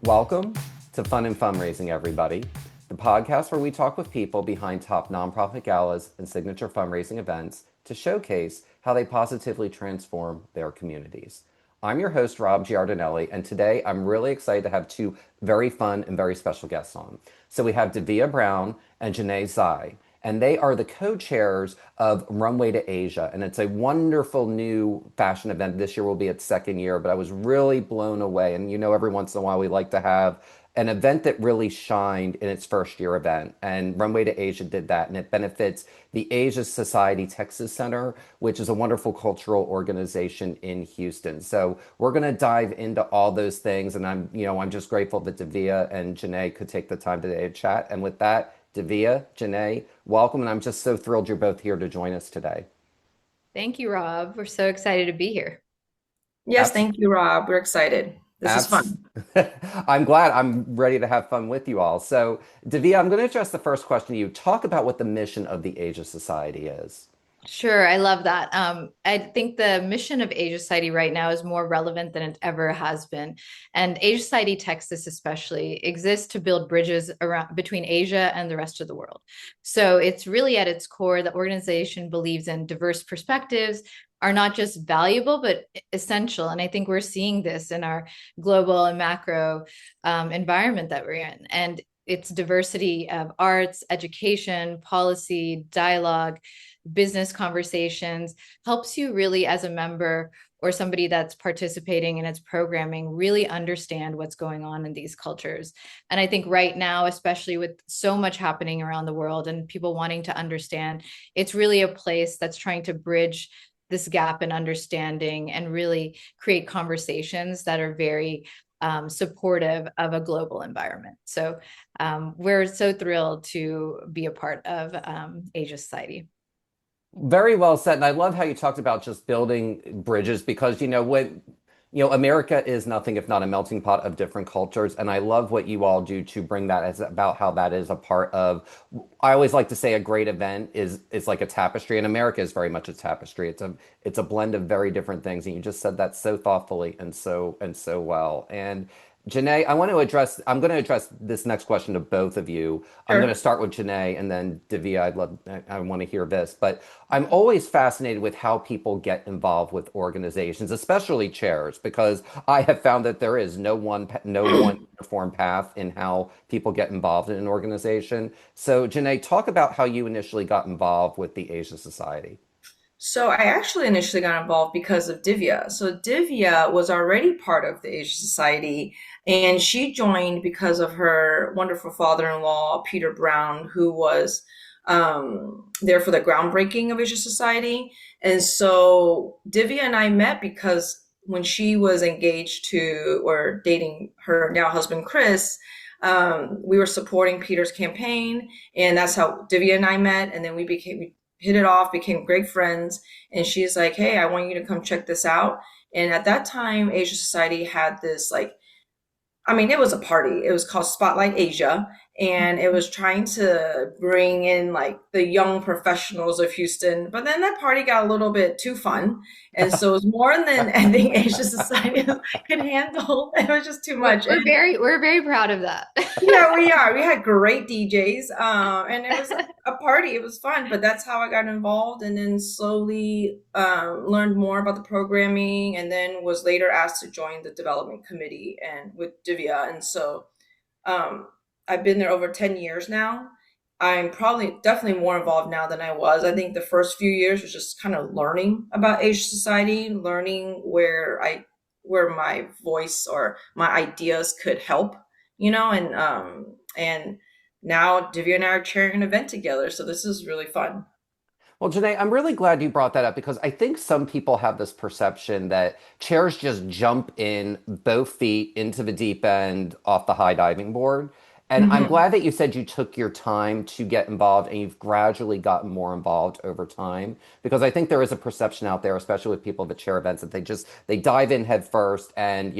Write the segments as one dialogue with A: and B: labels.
A: Welcome to Fun and Fundraising, everybody, the podcast where we talk with people behind top nonprofit galas and signature fundraising events to showcase how they positively transform their communities. I'm your host, Rob Giardinelli, and today I'm really excited to have two very fun and very special guests on. So we have Divya Brown and Janae Tsai, and they are the co-chairs of Runway to Asia. And it's a wonderful new fashion event. This year will be its second year, but I was really blown away. And you know, every once in a while we like to have an event that really shined in its first year event. And Runway to Asia did that. And it benefits the Asia Society Texas Center, which is a wonderful cultural organization in Houston. So we're going to dive into all those things. And I'm just grateful that Divya and Janae could take the time today to chat. And with that, Divya, Janae, welcome. And I'm just so thrilled you're both here to join us today.
B: Thank you, Rob. We're so excited to be here.
C: Yes,
A: Abs-
C: thank you, Rob. We're excited. This is
A: abs-
C: fun.
A: I'm glad. I'm ready to have fun with you all. So, Divya, I'm going to address the first question to you. Talk about what the mission of the Asia Society is.
B: Sure, I love that. I think the mission of Asia Society right now is more relevant than it ever has been. And Asia Society Texas especially exists to build bridges around between Asia and the rest of the world. So it's really at its core, the organization believes in diverse perspectives are not just valuable, but essential. And I think we're seeing this in our global and macro environment that we're in. And it's diversity of arts, education, policy, dialogue, business conversations helps you really as a member or somebody that's participating in its programming really understand what's going on in these cultures. And I think right now, especially with so much happening around the world and people wanting to understand, it's really a place that's trying to bridge this gap in understanding and really create conversations that are very supportive of a global environment. So we're so thrilled to be a part of Asia Society.
A: Very well said. And I love how you talked about just building bridges because, America is nothing if not a melting pot of different cultures. And I love what you all do to bring that as about how that is a part of, I always like to say a great event is like a tapestry, and America is very much a tapestry. It's a blend of very different things. And you just said that so thoughtfully and so well. And Janae, I'm going to address this next question to both of you. I'm going to
C: Sure.
A: start with Janae and then Divya. I want to hear this, but I'm always fascinated with how people get involved with organizations, especially chairs, because I have found that there is no one uniform path in how people get involved in an organization. So, Janae, talk about how you initially got involved with the Asia Society.
C: So I actually initially got involved because of Divya. So Divya was already part of the Asian Society, and she joined because of her wonderful father-in-law, Peter Brown, who was there for the groundbreaking of Asian Society. And so Divya and I met because when she was engaged to or dating her now husband Chris, we were supporting Peter's campaign, and that's how Divya and I met. And then we hit it off, became great friends. And she's like, "Hey, I want you to come check this out." And at that time, Asia Society had this it was a party. It was called Spotlight Asia, and it was trying to bring in like the young professionals of Houston. But then that party got a little bit too fun, and so it was more than anything Asia Society could handle. It was just too
B: We're,
C: much.
B: we're very we're very proud of that.
C: Yeah, we are. We had great DJs, and it was a party. It was fun, but that's how I got involved, and then slowly learned more about the programming, and then was later asked to join the development committee and with Divya, and so um, I've been there over 10 years now. I'm probably definitely more involved now than I was. I think the first few years was just kind of learning about Asian society, learning where my voice or my ideas could help, and now Divya and I are chairing an event together, so this is really fun.
A: Well, Janae, I'm really glad you brought that up because I think some people have this perception that chairs just jump in both feet into the deep end off the high diving board. And I'm
C: Hmm.
A: glad that you said you took your time to get involved and you've gradually gotten more involved over time because I think there is a perception out there, especially with people that chair events, that they dive in head first and,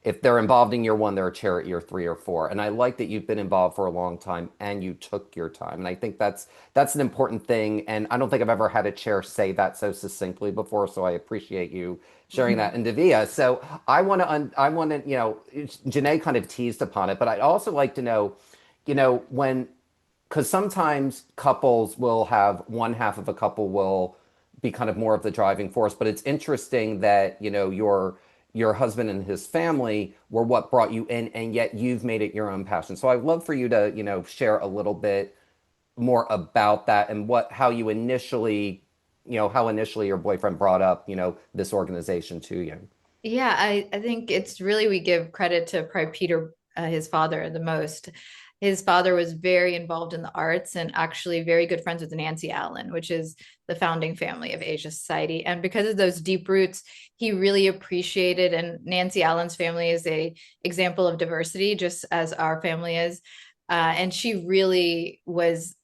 A: if they're involved in year one, they're a chair at year three or four. And I like that you've been involved for a long time and you took your time. And I think that's an important thing. And I don't think I've ever had a chair say that so succinctly before. So I appreciate you sharing that. And Davia, so I want to, Janae kind of teased upon it, but I'd also like to know, when, because sometimes couples will have one half of a couple will be kind of more of the driving force, but it's interesting that, your husband and his family were what brought you in, and yet you've made it your own passion. So I'd love for you to, share a little bit more about that and how you initially, how initially your boyfriend brought up, this organization to you.
B: Yeah, I think it's really, we give credit to probably Peter, his father, the most. His father was very involved in the arts and actually very good friends with Nancy Allen, which is the founding family of Asia Society. And because of those deep roots, he really appreciated, and Nancy Allen's family is a example of diversity, just as our family is. And she was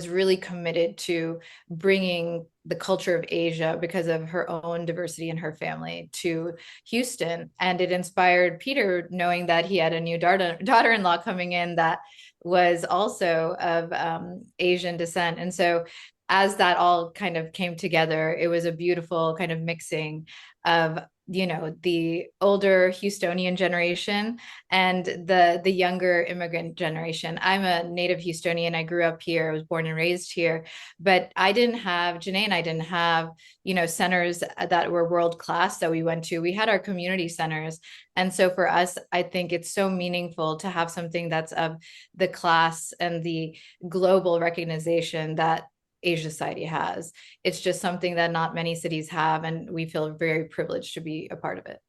B: really committed to bringing the culture of Asia, because of her own diversity in her family, to Houston. And it inspired Peter, knowing that he had a new daughter-in-law coming in that was also of Asian descent. And so as that all kind of came together, it was a beautiful kind of mixing of, the older Houstonian generation and the younger immigrant generation. I'm a native Houstonian. I grew up here. I was born and raised here, but Janae and I didn't have, centers that were world class that we went to. We had our community centers. And so for us, I think it's so meaningful to have something that's of the class and the global recognition that Asia Society has. It's just something that not many cities have, and we feel very privileged to be a part of it.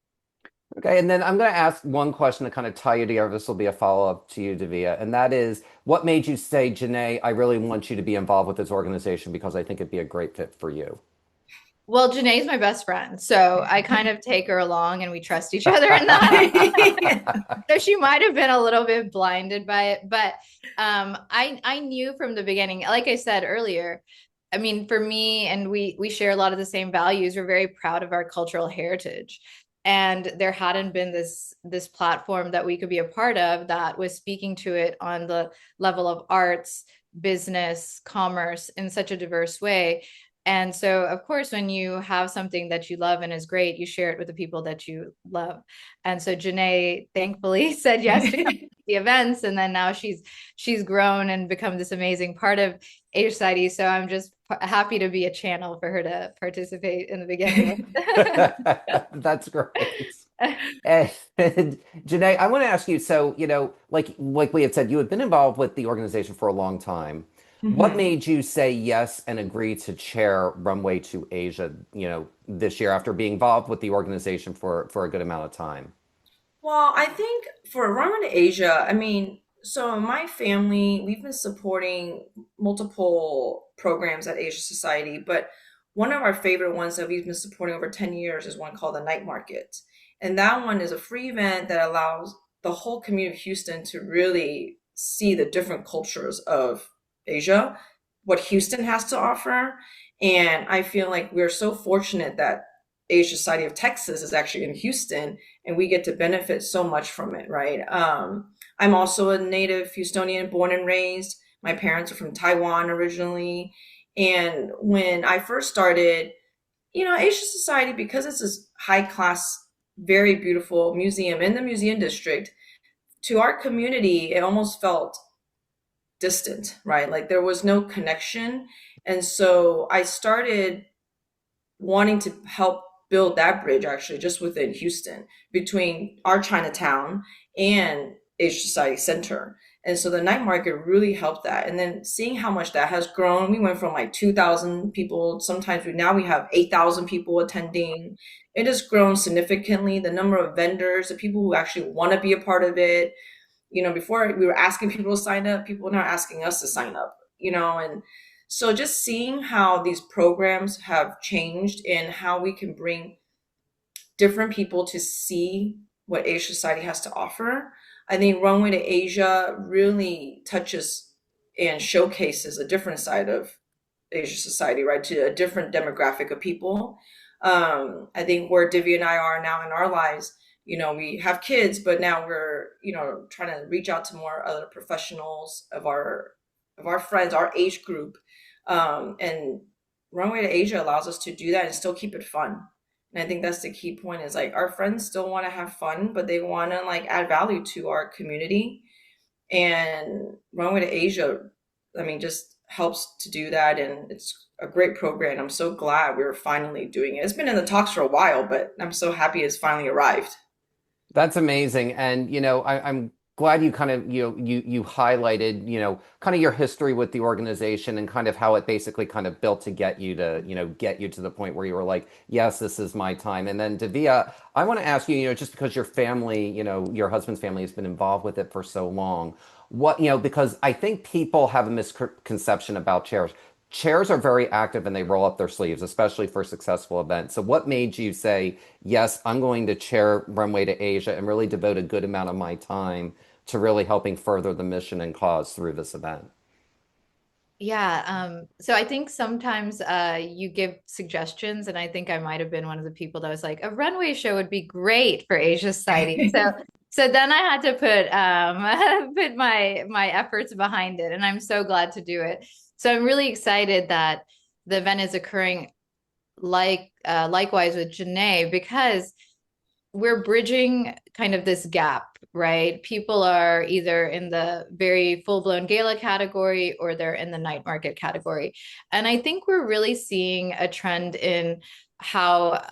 A: Okay, and then I'm going to ask one question to kind of tie you together. This will be a follow-up to you, Davia, and that is, what made you say, Janae, I really want you to be involved with this organization because I think it'd be a great fit for you?
B: Well, Janae's my best friend, so I kind of take her along and we trust each other in that. So she might have been a little bit blinded by it, but I knew from the beginning, like I said earlier, I mean, for me, and we share a lot of the same values. We're very proud of our cultural heritage. And there hadn't been this platform that we could be a part of that was speaking to it on the level of arts, business, commerce in such a diverse way. And so, of course, when you have something that you love and is great, you share it with the people that you love. And so Janae thankfully said yes to the events, and then now she's grown and become this amazing part of Asia Society. So I'm just happy to be a channel for her to participate in the beginning.
A: That's great. And Janae, I want to ask you, so, like we had said, you had been involved with the organization for a long time. What
C: Mhm.
A: made you say yes and agree to chair Runway to Asia, this year after being involved with the organization for a good amount of time?
C: Well, I think for Runway to Asia, I mean, so in my family, we've been supporting multiple programs at Asia Society, but one of our favorite ones that we've been supporting over 10 years is one called the Night Market. And that one is a free event that allows the whole community of Houston to really see the different cultures of Asia, what Houston has to offer. And I feel like we're so fortunate that Asia Society of Texas is actually in Houston, and we get to benefit so much from it, right? I'm also a native Houstonian, born and raised. My parents are from Taiwan originally. And when I first started, Asia Society, because it's this high class, very beautiful museum in the museum district, to our community, it almost felt distant, right? Like there was no connection. And so I started wanting to help build that bridge actually just within Houston between our Chinatown and Asia Society Center. And so the night market really helped that. And then seeing how much that has grown, we went from like 2,000 people. Sometimes now we have 8,000 people attending. It has grown significantly. The number of vendors, the people who actually want to be a part of it. Before we were asking people to sign up, people are now asking us to sign up, and so just seeing how these programs have changed and how we can bring different people to see what Asia Society has to offer. I think Runway to Asia really touches and showcases a different side of Asia Society, right? To a different demographic of people. I think where Divya and I are now in our lives, we have kids, but now we're, trying to reach out to more other professionals of our friends, our age group. And Runway to Asia allows us to do that and still keep it fun. And I think that's the key point is like our friends still want to have fun, but they want to like add value to our community. And Runway to Asia, I mean, just helps to do that. And it's a great program. I'm so glad we're finally doing it. It's been in the talks for a while, but I'm so happy it's finally arrived.
A: That's amazing. And, I'm glad you kind of, you highlighted, kind of your history with the organization and kind of how it basically kind of built to get you to, get you to the point where you were like, yes, this is my time. And then Divya, I want to ask you, just because your family, your husband's family has been involved with it for so long, because I think people have a misconception about chairs. Chairs are very active and they roll up their sleeves, especially for successful events. So, what made you say, yes, I'm going to chair Runway to Asia and really devote a good amount of my time to really helping further the mission and cause through this event?
B: Yeah, so I think sometimes you give suggestions, and I think I might have been one of the people that was like, a runway show would be great for Asia Society. So then I had to put put my efforts behind it, and I'm so glad to do it. So I'm really excited that the event is occurring likewise with Janae, because we're bridging kind of this gap, right? People are either in the very full-blown gala category or they're in the night market category. And I think we're really seeing a trend in how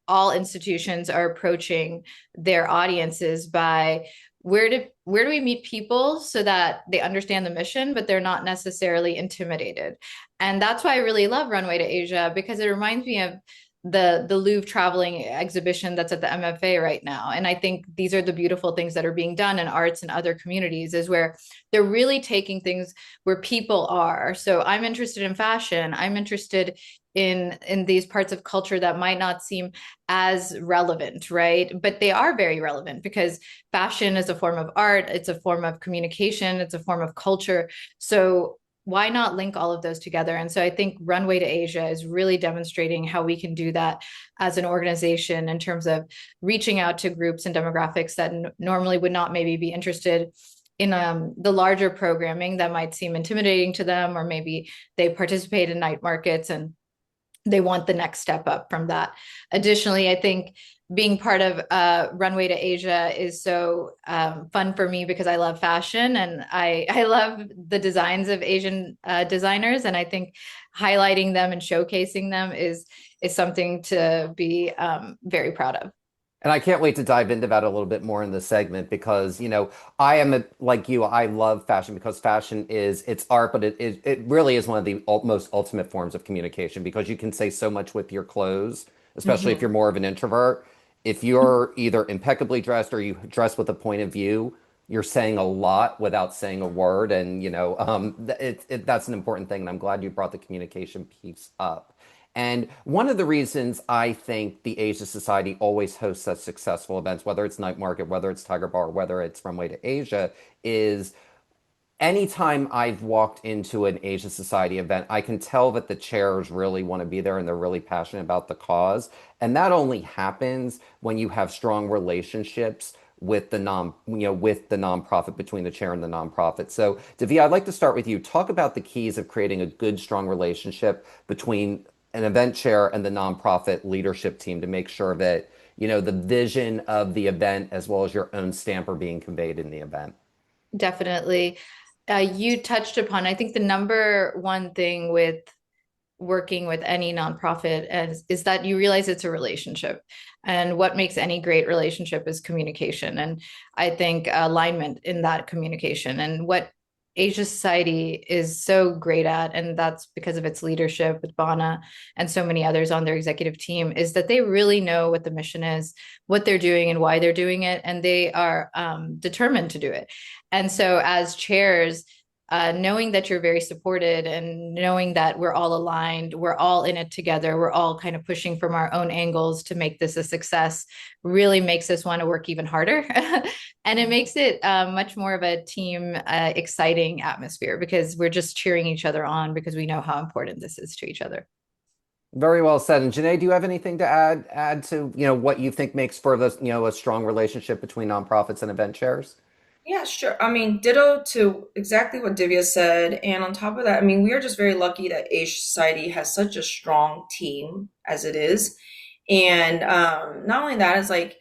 B: all institutions are approaching their audiences by where do we meet people so that they understand the mission, but they're not necessarily intimidated. And that's why I really love Runway to Asia, because it reminds me of the Louvre traveling exhibition that's at the MFA right now. And I think these are the beautiful things that are being done in arts and other communities, is where they're really taking things where people are. So I'm interested in fashion. I'm interested in these parts of culture that might not seem as relevant, right? But they are very relevant, because fashion is a form of art, it's a form of communication, it's a form of culture. So why not link all of those together? And so I think Runway to Asia is really demonstrating how we can do that as an organization, in terms of reaching out to groups and demographics that normally would not maybe be interested in the larger programming that might seem intimidating to them, or maybe they participate in night markets and they want the next step up from that. Additionally, I think being part of Runway to Asia is so fun for me, because I love fashion and I love the designs of Asian designers, and I think highlighting them and showcasing them is something to be very proud of.
A: And I can't wait to dive into that a little bit more in this segment because, I am like you, I love fashion because fashion is it's art, but it really is one of the most ultimate forms of communication because you can say so much with your clothes, especially if
C: Hmm.
A: you're more of an introvert. If you're either impeccably dressed or you dress with a point of view, you're saying a lot without saying a word. And, that's an important thing. And I'm glad you brought the communication piece up. And one of the reasons I think the Asia Society always hosts such successful events, whether it's Night Market, whether it's Tiger Bar, whether it's Runway to Asia, is anytime I've walked into an Asia Society event, I can tell that the chairs really want to be there and they're really passionate about the cause. And that only happens when you have strong relationships with with the nonprofit, between the chair and the nonprofit. So, Divya, I'd like to start with you. Talk about the keys of creating a good, strong relationship between an event chair and the nonprofit leadership team to make sure that, the vision of the event as well as your own stamp are being conveyed in the event.
B: Definitely. You touched upon, I think the number one thing with working with any nonprofit is that you realize it's a relationship. And what makes any great relationship is communication. And I think alignment in that communication. And what Asia Society is so great at, and that's because of its leadership with Bana and so many others on their executive team, is that they really know what the mission is, what they're doing, and why they're doing it. And they are determined to do it. And so, as chairs, knowing that you're very supported and knowing that we're all aligned, we're all in it together, we're all kind of pushing from our own angles to make this a success, really makes us want to work even harder. And it makes it much more of a team exciting atmosphere, because we're just cheering each other on because we know how important this is to each other.
A: Very well said. And Janae, do you have anything to add to, what you think makes for the, a strong relationship between nonprofits and event chairs?
C: Yeah, sure. I mean, ditto to exactly what Divya said. And on top of that, I mean, we are just very lucky that Asia Society has such a strong team as it is. And not only that, it's like,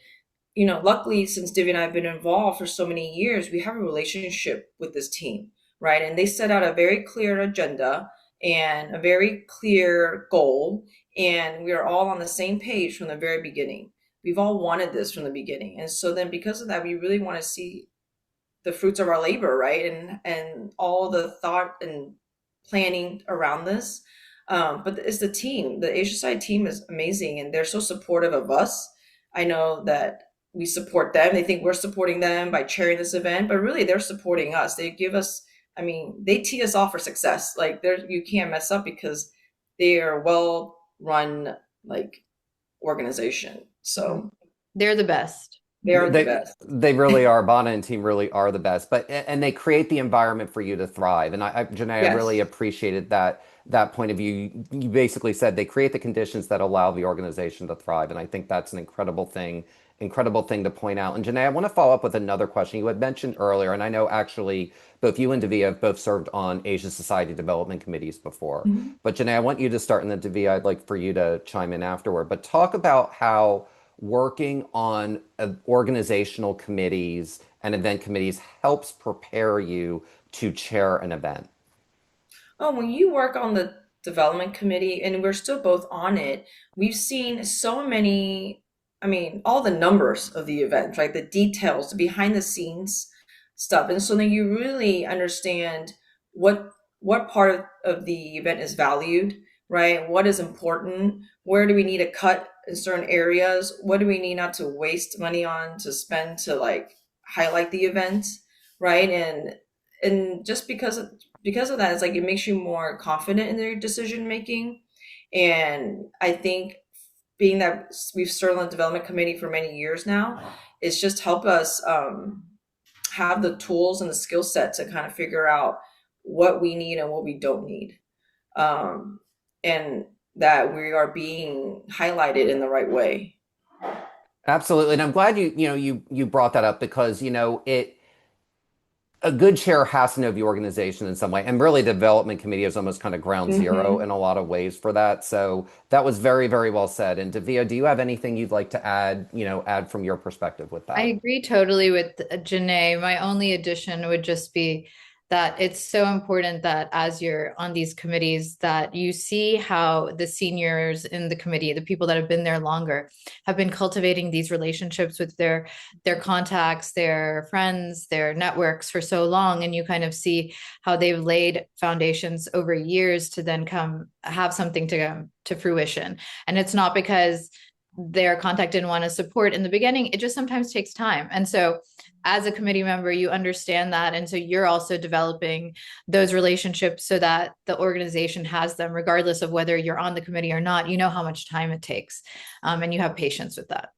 C: luckily, since Divya and I have been involved for so many years, we have a relationship with this team, right? And they set out a very clear agenda and a very clear goal. And we are all on the same page from the very beginning. We've all wanted this from the beginning. And so then because of that, we really want to see the fruits of our labor, right? And all the thought and planning around this. But it's the team. The Asia Side team is amazing, and they're so supportive of us. I know that we support them. They think we're supporting them by chairing this event, but really they're supporting us. They give us, I mean, they tee us off for success. Like you can't mess up because they are a well run like organization. So
B: They're the best.
C: they are the
A: They
C: best.
A: they really are. Bana and team really are the best. But and they create the environment for you to thrive. And Janae, I really
C: Yes.
A: appreciated that point of view. You basically said they create the conditions that allow the organization to thrive, and I think that's an incredible thing to point out. And Janae, I want to follow up with another question you had mentioned earlier, and I know actually both you and Divya have both served on Asia Society development committees before.
C: Mhm.
A: But Janae, I want you to start, and then Divya, I'd like for you to chime in afterward. But talk about how working on organizational committees and event committees helps prepare you to chair an event.
C: Oh, when you work on the development committee, and we're still both on it, we've seen so many, I mean, all the numbers of the event, right? The details, the behind the scenes stuff. And so then you really understand what what part of the event is valued, right? What is important? Where do we need to cut in certain areas? What do we need not to waste money on to spend to like highlight the event, right? And just because of that, it's like it makes you more confident in your decision making. And I think being that we've served on the development committee for many years now, it's just helped us have the tools and the skill set to kind of figure out what we need and what we don't need, and that we are being highlighted in the right way.
A: Absolutely. And I'm glad you brought that up because it a good chair has to know the organization in some way. And really, the development committee is almost kind of ground zero
C: Hmm.
A: in a lot of ways for that. So that was very, very well said. And Davia, do you have anything you'd like to add from your perspective with
B: I
A: that?
B: agree totally with Janae. My only addition would just be that it's so important that as you're on these committees, that you see how the seniors in the committee, the people that have been there longer, have been cultivating these relationships with their contacts, their friends, their networks for so long, and you kind of see how they've laid foundations over years to then come have something to come to fruition. And it's not because their contact didn't want to support in the beginning. It just sometimes takes time. And so as a committee member, you understand that. And so you're also developing those relationships so that the organization has them, regardless of whether you're on the committee or not. You know how much time it takes, and you have patience with that.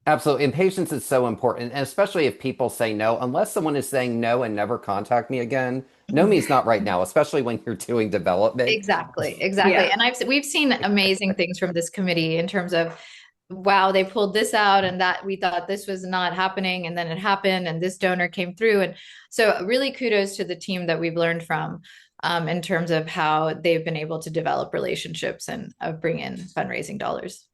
A: Absolutely. And patience is so important, and especially if people say no, unless someone is saying no and never contact me again. No means not right now, especially when you're doing development.
B: Exactly, exactly.
C: Yeah.
B: And we've seen amazing things from this committee in terms of wow, they pulled this out and that we thought this was not happening and then it happened and this donor came through. And so really kudos to the team that we've learned from in terms of how they've been able to develop relationships and bring in fundraising dollars.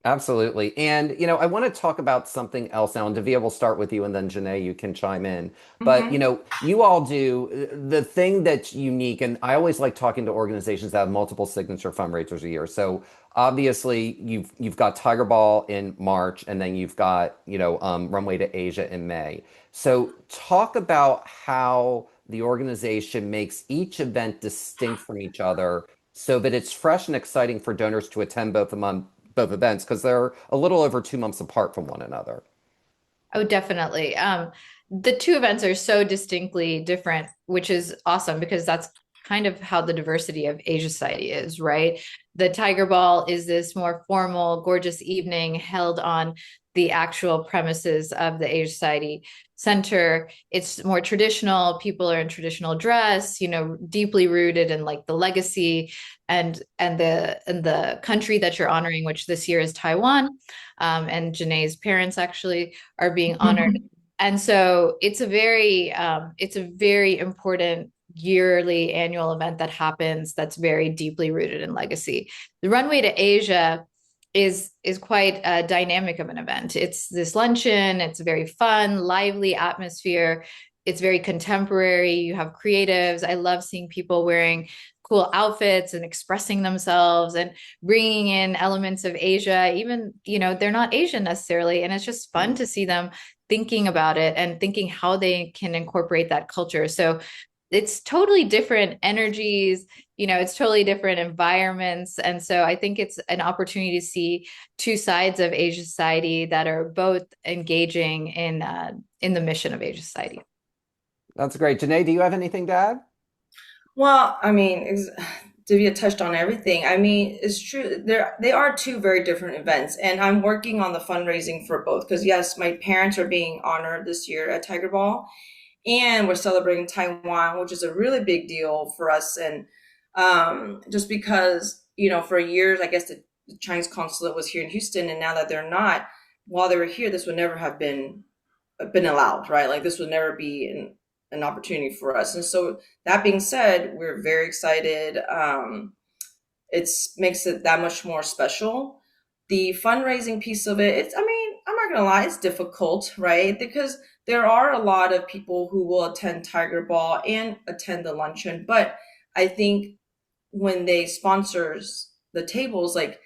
A: Absolutely. And, I want to talk about something else now. And Davia, will start with you, and then Janae, you can chime in. But,
C: Hmm.
A: you all do the thing that's unique. And I always like talking to organizations that have multiple signature fundraisers a year. So obviously you've got Tiger Ball in March, and then you've got, Runway to Asia in May. So talk about how the organization makes each event distinct from each other so that it's fresh and exciting for donors to attend both events because they're a little over 2 months apart from one another.
B: Oh, definitely. The two events are so distinctly different, which is awesome because that's kind of how the diversity of Asia Society is, right? The Tiger Ball is this more formal, gorgeous evening held on the actual premises of the Asia Society Center. It's more traditional. People are in traditional dress, deeply rooted in like the legacy and the country that you're honoring, which this year is Taiwan. And Janae's parents actually are being honored. And so it's a very important yearly annual event that happens that's very deeply rooted in legacy. The Runway to Asia is quite dynamic of an event. It's this luncheon, it's very fun, lively atmosphere. It's very contemporary. You have creatives. I love seeing people wearing cool outfits and expressing themselves and bringing in elements of Asia, even, they're not Asian necessarily. And it's just fun to see them thinking about it and thinking how they can incorporate that culture. So it's totally different energies, it's totally different environments. And so I think it's an opportunity to see two sides of Asia society that are both engaging in the mission of Asia society.
A: That's great. Janae, do you have anything to add?
C: Well, I mean, Divya touched on everything. I mean, it's true. They are two very different events, and I'm working on the fundraising for both because yes, my parents are being honored this year at Tiger Ball, and we're celebrating Taiwan, which is a really big deal for us. And just because for years, I guess the Chinese consulate was here in Houston, and now that they're not, while they were here, this would never have been allowed, right? Like this would never be an opportunity for us. And so that being said, we're very excited. It makes it that much more special. The fundraising piece of it, I mean, I'm not gonna lie, it's difficult, right? Because there are a lot of people who will attend Tiger Ball and attend the luncheon, but I think when they sponsors the tables, like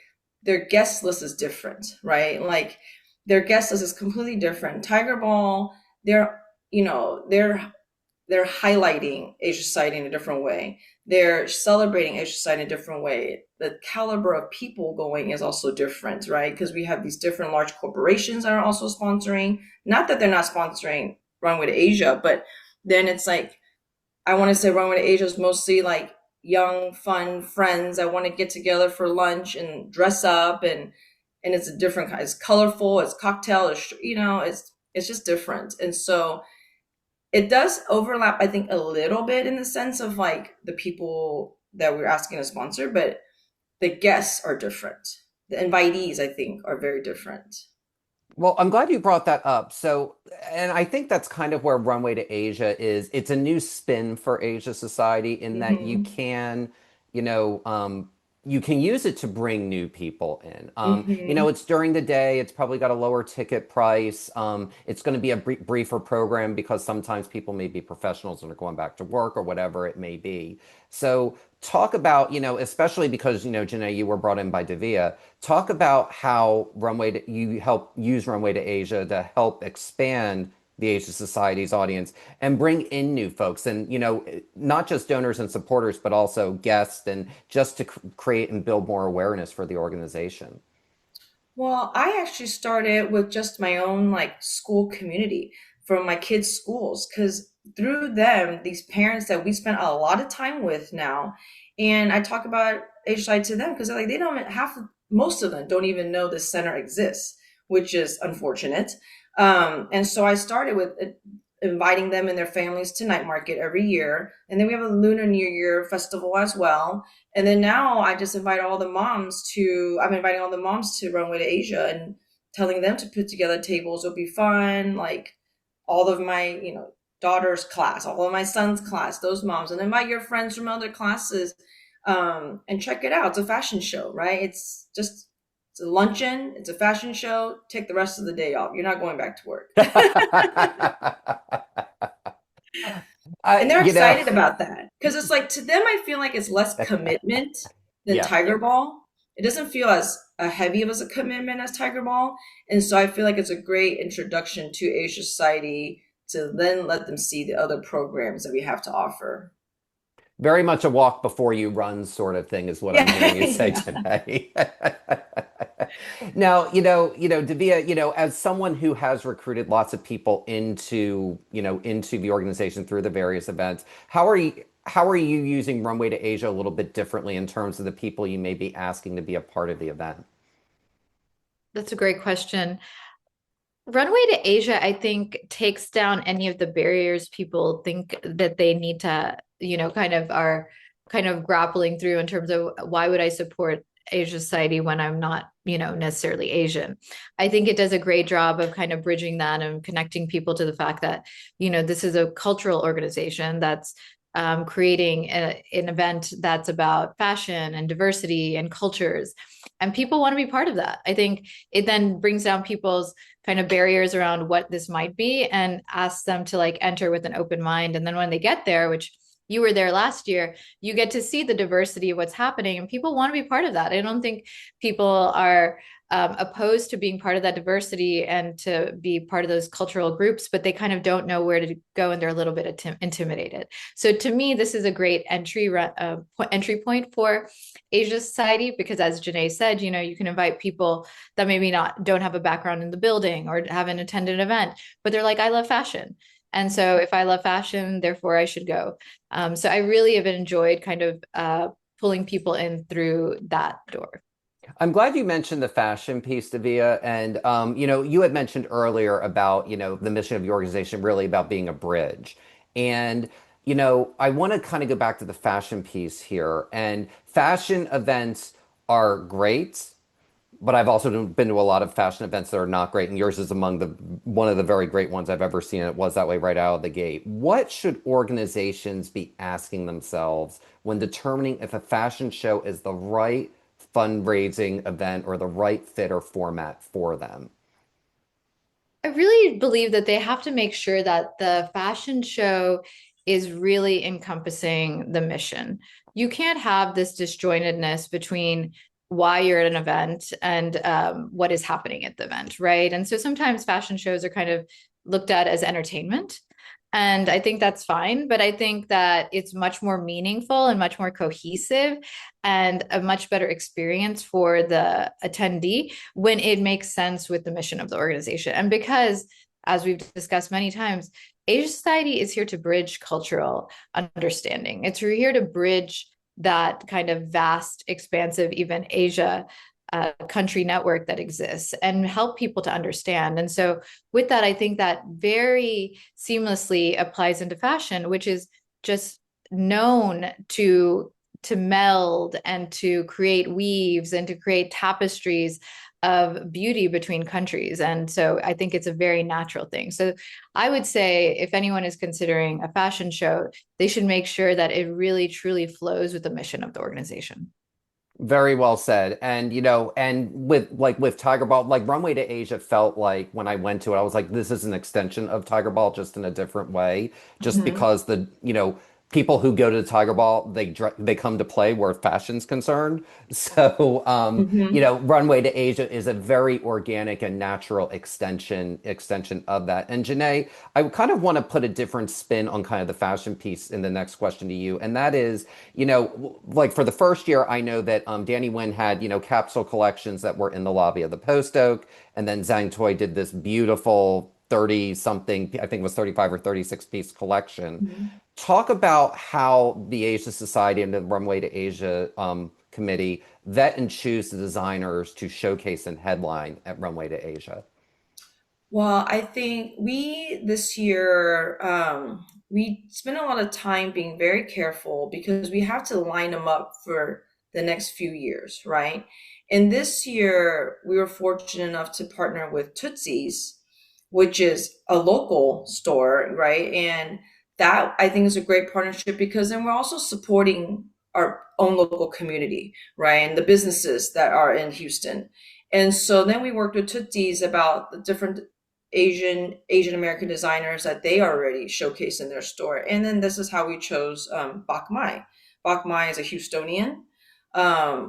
C: their guest list is different, right? Like their guest list is completely different. Tiger Ball, they're they're highlighting Asia society in a different way. They're celebrating Asia society in a different way. The caliber of people going is also different, right? Because we have these different large corporations that are also sponsoring. Not that they're not sponsoring Runway to Asia, but then it's like, I want to say Runway to Asia is mostly like young, fun friends that want to get together for lunch and dress up, and it's a different kind. It's colorful. It's cocktail. It's just different, and so it does overlap, I think, a little bit in the sense of like the people that we're asking to sponsor, but the guests are different. The invitees, I think, are very different.
A: Well, I'm glad you brought that up. So, and I think that's kind of where Runway to Asia is. It's a new spin for Asia society in that
C: Mm-hmm.
A: you know, um, you can use it to bring new people in.
C: Mm-hmm.
A: It's during the day. It's probably got a lower ticket price. It's going to be a briefer program because sometimes people may be professionals and are going back to work or whatever it may be. So, talk about, especially because, Janae, you were brought in by Divya. Talk about how you help use Runway to Asia to help expand the Asia Society's audience and bring in new folks and, not just donors and supporters, but also guests and just to create and build more awareness for the organization.
C: Well, I actually started with just my own like school community from my kids' schools because through them, these parents that we spent a lot of time with now, and I talk about HI to them because they're like they don't most of them don't even know this center exists, which is unfortunate. And so I started with inviting them and their families to night market every year, and then we have a Lunar New Year festival as well. And then now I'm inviting all the moms to Runway to Asia and telling them to put together tables. It'll be fun. Like all of my, daughter's class, all of my son's class, those moms, and invite your friends from other classes, and check it out. It's a fashion show, right? It's a luncheon. It's a fashion show. Take the rest of the day off. You're not going back to work. And they're
A: you know,
C: excited about that because it's like to them, I feel like it's less commitment than
A: yeah.
C: Tiger Ball. It doesn't feel as heavy of as a commitment as Tiger Ball. And so I feel like it's a great introduction to Asia Society to then let them see the other programs that we have to offer.
A: Very much a walk before you run sort of thing is what I'm hearing you say
C: Yeah.
A: today. Now, Davia, as someone who has recruited lots of people into the organization through the various events, how are you using Runway to Asia a little bit differently in terms of the people you may be asking to be a part of the event?
B: That's a great question. Runway to Asia, I think, takes down any of the barriers people think that they need to, kind of are kind of grappling through in terms of why would I support Asia Society when I'm not, necessarily Asian. I think it does a great job of kind of bridging that and connecting people to the fact that, this is a cultural organization that's creating an event that's about fashion and diversity and cultures. And people want to be part of that. I think it then brings down people's kind of barriers around what this might be and asks them to like enter with an open mind. And then when they get there, which you were there last year, you get to see the diversity of what's happening, and people want to be part of that. I don't think people are opposed to being part of that diversity and to be part of those cultural groups, but they kind of don't know where to go, and they're a little bit intimidated. So to me, this is a great entry point for Asia Society, because as Janae said, you know, you can invite people that maybe don't have a background in the building or haven't attended an event, but they're like, I love fashion. And so if I love fashion, therefore I should go. So I really have enjoyed kind of pulling people in through that door.
A: I'm glad you mentioned the fashion piece, Davia. And, you know, you had mentioned earlier about, you know, the mission of your organization really about being a bridge. And, you know, I want to kind of go back to the fashion piece here. And fashion events are great, but I've also been to a lot of fashion events that are not great. And yours is among the one of the very great ones I've ever seen. It was that way right out of the gate. What should organizations be asking themselves when determining if a fashion show is the right fundraising event or the right fit or format for them?
B: I really believe that they have to make sure that the fashion show is really encompassing the mission. You can't have this disjointedness between why you're at an event and what is happening at the event, right? And so sometimes fashion shows are kind of looked at as entertainment. And I think that's fine, but I think that it's much more meaningful and much more cohesive and a much better experience for the attendee when it makes sense with the mission of the organization. And because, as we've discussed many times, Asia Society is here to bridge cultural understanding. It's here to bridge that kind of vast, expansive, even Asia country network that exists and help people to understand. And so with that, I think that very seamlessly applies into fashion, which is just known to meld and to create weaves and to create tapestries of beauty between countries. And so I think it's a very natural thing. So I would say if anyone is considering a fashion show, they should make sure that it really truly flows with the mission of the organization.
A: Very well said. And, you know, and with Tiger Ball, like Runway to Asia felt like when I went to it, I was like, this is an extension of Tiger Ball, just in a different way, just
C: Mhm.
A: because you know, people who go to the Tiger Ball, they come to play where fashion's concerned. So, you
C: Mhm.
A: know, Runway to Asia is a very organic and natural extension of that. And Janae, I kind of want to put a different spin on kind of the fashion piece in the next question to you, and that is, you know, like for the first year, I know that Danny Wynn had, you know, capsule collections that were in the lobby of the Post Oak, and then Zhang Toy did this beautiful 30 something, I think it was 35 or 36 piece collection.
C: Mhm.
A: Talk about how the Asia Society and the Runway to Asia committee vet and choose the designers to showcase and headline at Runway to Asia.
C: Well, I think we this year, we spent a lot of time being very careful because we have to line them up for the next few years, right? And this year, we were fortunate enough to partner with Tootsie's, which is a local store, right? And that I think is a great partnership because then we're also supporting our own local community, right? And the businesses that are in Houston. And so then we worked with Tootsie's about the different Asian American designers that they already showcase in their store. And then this is how we chose Bak Mai. Bak Mai is a Houstonian,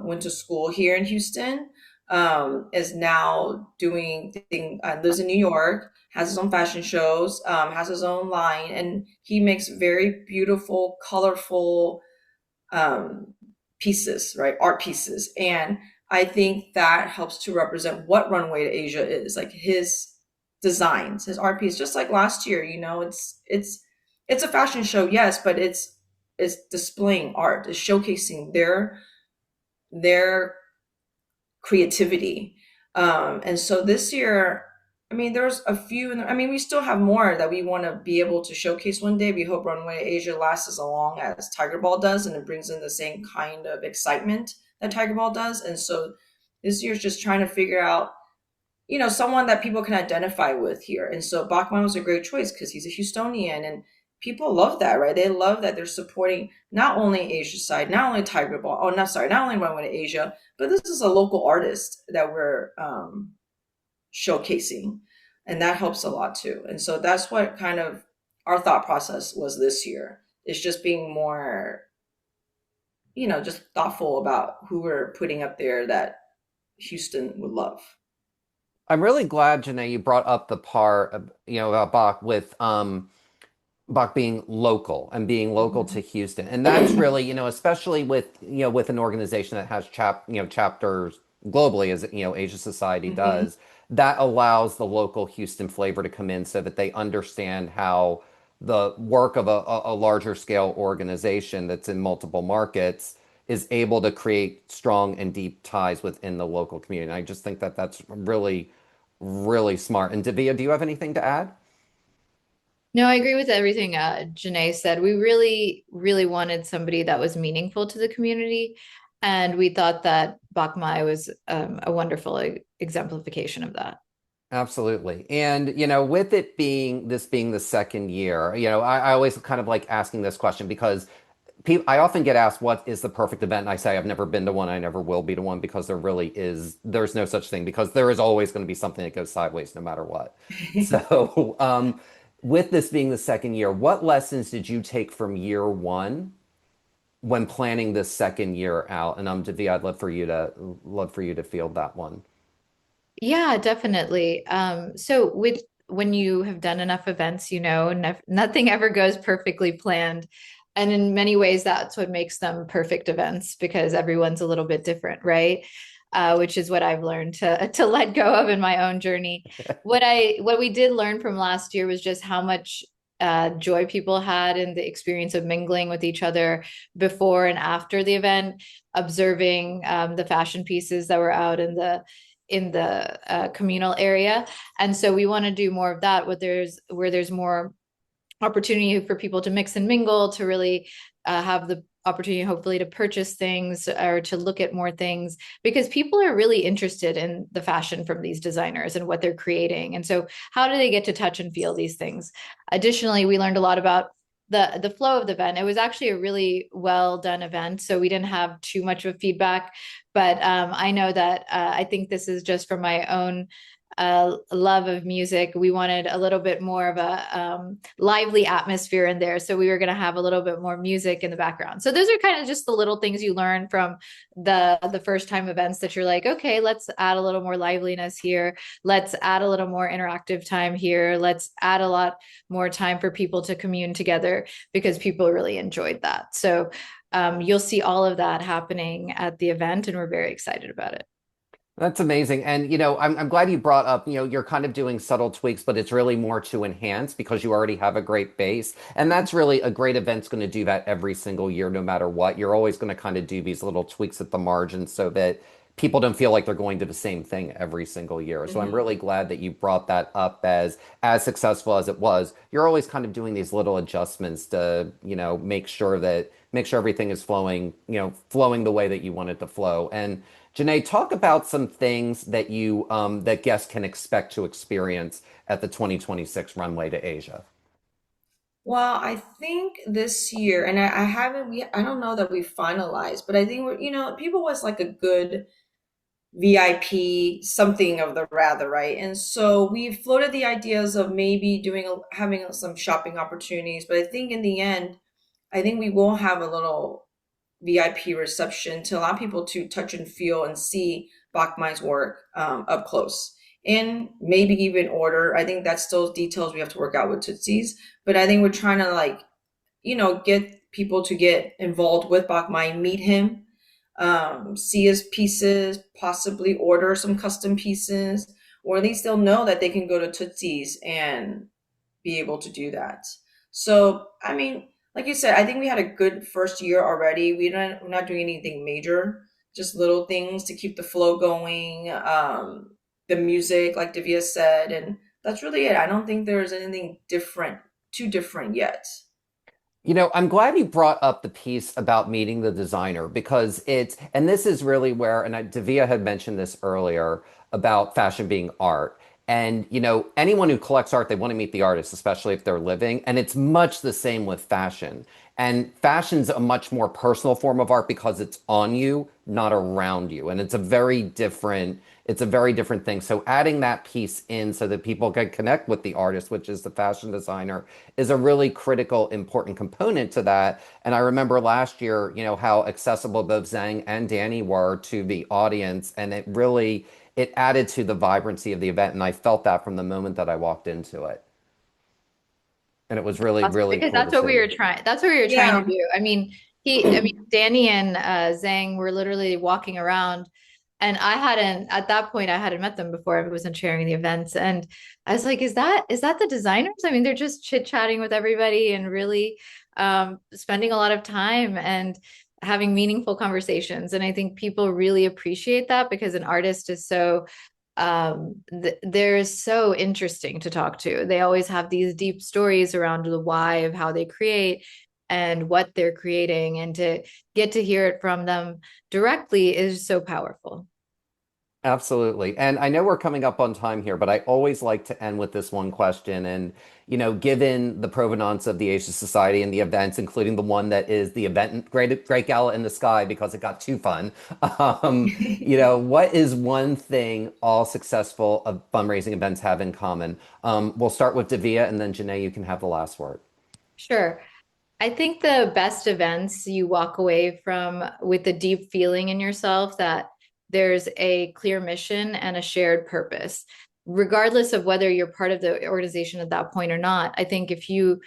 C: went to school here in Houston, is now lives in New York, has his own fashion shows, has his own line, and he makes very beautiful, colorful um, pieces, right? Art pieces. And I think that helps to represent what Runway to Asia is, like his designs, his art piece. Just like last year, you know, it's a fashion show, yes, but it's displaying art, it's showcasing their creativity. And so this year, I mean, there's a few, I mean, we still have more that we want to be able to showcase one day. We hope Runway Asia lasts as long as Tiger Ball does, and it brings in the same kind of excitement that Tiger Ball does. And so this year's just trying to figure out, you know, someone that people can identify with here. And so Bachman was a great choice because he's a Houstonian, and people love that, right? They love that they're supporting not only Asia side, not only Tiger Ball, oh, no, sorry, not only Runway to Asia, but this is a local artist that we're showcasing. And that helps a lot too. And so that's what kind of our thought process was this year. It's just being more, just thoughtful about who we're putting up there that Houston would love.
A: I'm really glad, Janae, you brought up the part of, about Bach with Bach being local and being local to
C: Mhm.
A: Houston. And that's really, especially with, with an organization that has chapters globally, as, Asia Society
C: Mhm.
A: does, that allows the local Houston flavor to come in so that they understand how the work of a larger scale organization that's in multiple markets is able to create strong and deep ties within the local community. And I just think that that's really, really smart. And Divya, do you have anything to add?
B: No, I agree with everything Janae said. We really, really wanted somebody that was meaningful to the community. And we thought that Bach Mai was a wonderful exemplification of that.
A: Absolutely. And, with it being the second year, I always kind of like asking this question because I often get asked what is the perfect event, and I say I've never been to one, I never will be to one because there's no such thing because there is always going to be something that goes sideways no matter what. So, with this being the second year, what lessons did you take from year one when planning this second year out? And Divya, I'd love for you to field that one.
B: Yeah, definitely. So with when you have done enough events, nothing ever goes perfectly planned. And in many ways, that's what makes them perfect events because everyone's a little bit different, right? Which is what I've learned to let go of in my own journey. What we did learn from last year was just how much joy people had in the experience of mingling with each other before and after the event, observing the fashion pieces that were out in the communal area. And so we want to do more of that where there's more opportunity for people to mix and mingle, to really have the opportunity, hopefully, to purchase things or to look at more things because people are really interested in the fashion from these designers and what they're creating. And so, how do they get to touch and feel these things? Additionally, we learned a lot about the flow of the event. It was actually a really well done event, so we didn't have too much of feedback. But I know that I think this is just from my own love of music. We wanted a little bit more of a lively atmosphere in there. So we were going to have a little bit more music in the background. So those are kind of just the little things you learn from the first time events that you're like, okay, let's add a little more liveliness here. Let's add a little more interactive time here. Let's add a lot more time for people to commune together because people really enjoyed that. So you'll see all of that happening at the event, and we're very excited about it.
A: That's amazing. And, I'm glad you brought up, you're kind of doing subtle tweaks, but it's really more to enhance because you already have a great base. And that's really a great event's going to do that every single year, no matter what. You're always going to kind of do these little tweaks at the margin so that people don't feel like they're going to the same thing every single year. So I'm
C: Mhm.
A: really glad that you brought that up as successful as it was. You're always kind of doing these little adjustments to, make sure everything is flowing the way that you want it to flow. And Janae, talk about some things that guests can expect to experience at the 2026 Runway to Asia.
C: Well, I think this year, and I haven't, I don't know that we finalized, but I think people was like a good VIP, something of the rather, right? And so we floated the ideas of maybe having some shopping opportunities, but I think in the end, I think we will have a little VIP reception to allow people to touch and feel and see Bachmei's work up close. And maybe even order. I think that's still details we have to work out with Tootsie's. But I think we're trying to get people to get involved with Bachmai, meet him, see his pieces, possibly order some custom pieces, or at least they'll know that they can go to Tootsie's and be able to do that. So, I mean, like you said, I think we had a good first year already. We're not doing anything major, just little things to keep the flow going, the music, like Divya said, and that's really it. I don't think there's anything too different yet.
A: I'm glad you brought up the piece about meeting the designer because and this is really where, and Davia had mentioned this earlier about fashion being art. And, anyone who collects art, they want to meet the artist, especially if they're living. And it's much the same with fashion. And fashion's a much more personal form of art because it's on you, not around you. And it's a very different thing. So adding that piece in so that people can connect with the artist, which is the fashion designer, is a really critical, important component to that. And I remember last year, how accessible both Zhang and Danny were to the audience. And it added to the vibrancy of the event. And I felt that from the moment that I walked into it. And it was really,
B: Awesome,
A: really
B: because
A: cool to see.
B: that's what we were trying to
C: Yeah.
B: do. I mean, Danny and Zhang were literally walking around, and at that point I hadn't met them before. I wasn't sharing the events, and I was like, is that the designers? I mean, they're just chit-chatting with everybody and really spending a lot of time and having meaningful conversations. And I think people really appreciate that because an artist is so they're so interesting to talk to. They always have these deep stories around the why of how they create and what they're creating, and to get to hear it from them directly is so powerful.
A: Absolutely. And I know we're coming up on time here, but I always like to end with this one question. And, given the provenance of the Asia Society and the events, including the one that is the event Great, Great Gala in the Sky because it got too fun, what is one thing all successful fundraising events have in common? We'll start with Divya and then Janae, you can have the last word.
B: Sure. I think the best events you walk away from with a deep feeling in yourself that there's a clear mission and a shared purpose, regardless of whether you're part of the organization at that point or not. I think if you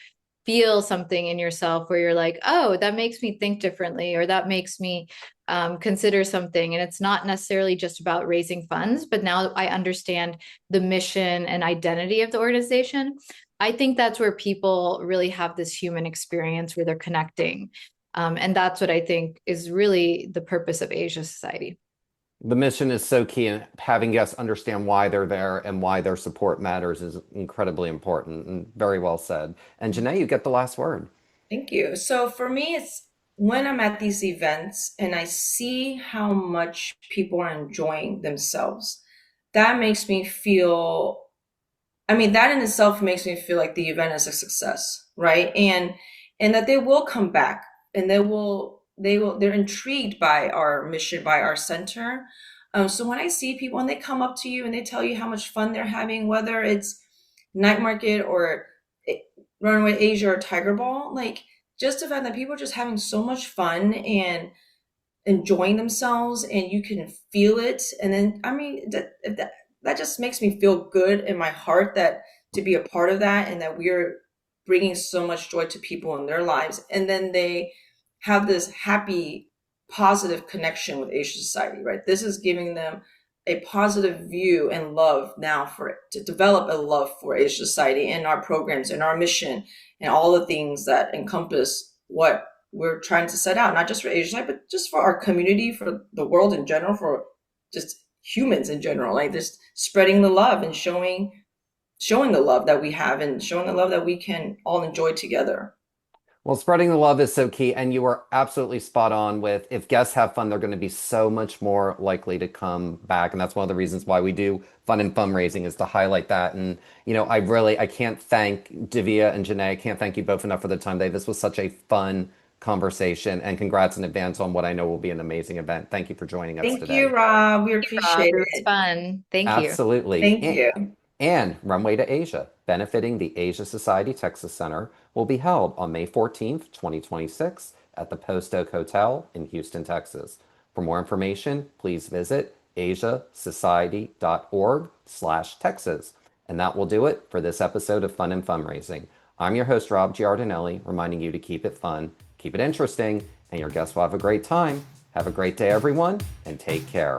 B: feel something in yourself where you're like, oh, that makes me think differently, or that makes me consider something. And it's not necessarily just about raising funds, but now I understand the mission and identity of the organization. I think that's where people really have this human experience where they're connecting. And that's what I think is really the purpose of Asia Society.
A: The mission is so key, and having guests understand why they're there and why their support matters is incredibly important and very well said. And Janae, you get the last word.
C: Thank you. So for me, it's when I'm at these events and I see how much people are enjoying themselves, that makes me feel, I mean, that in itself makes me feel like the event is a success, right? And that they will come back and they're intrigued by our mission, by our center. So when I see people and they come up to you and they tell you how much fun they're having, whether it's night market or Runway Asia or Tiger Ball, like just the fact that people are just having so much fun and enjoying themselves and you can feel it. And then, I mean, that just makes me feel good in my heart that to be a part of that and that we're bringing so much joy to people in their lives. And then they have this happy, positive connection with Asian society, right? This is giving them a positive view and love now for it, to develop a love for Asian society and our programs and our mission and all the things that encompass what we're trying to set out, not just for Asian society, but just for our community, for the world in general, for just humans in general, like just spreading the love and showing the love that we have and showing the love that we can all enjoy together.
A: Well, spreading the love is so key, and you are absolutely spot on with if guests have fun, they're going to be so much more likely to come back. And that's one of the reasons why we do fun and fundraising is to highlight that. And, I can't thank Divya and Janae. I can't thank you both enough for the time today. This was such a fun conversation, and congrats in advance on what I know will be an amazing event. Thank you for joining us
C: Thank you,
A: today.
C: Rob. We
B: Thank you, Rob.
C: appreciate
B: It was
C: it.
B: fun. Thank you.
A: Absolutely.
C: Thank you.
A: And Runway to Asia, benefiting the Asia Society Texas Center, will be held on May 14th, 2026 at the Post Oak Hotel in Houston, Texas. For more information, please visit asiasociety.org/Texas. And that will do it for this episode of Fun and Fundraising. I'm your host, Rob Giardinelli, reminding you to keep it fun, keep it interesting, and your guests will have a great time. Have a great day, everyone, and take care.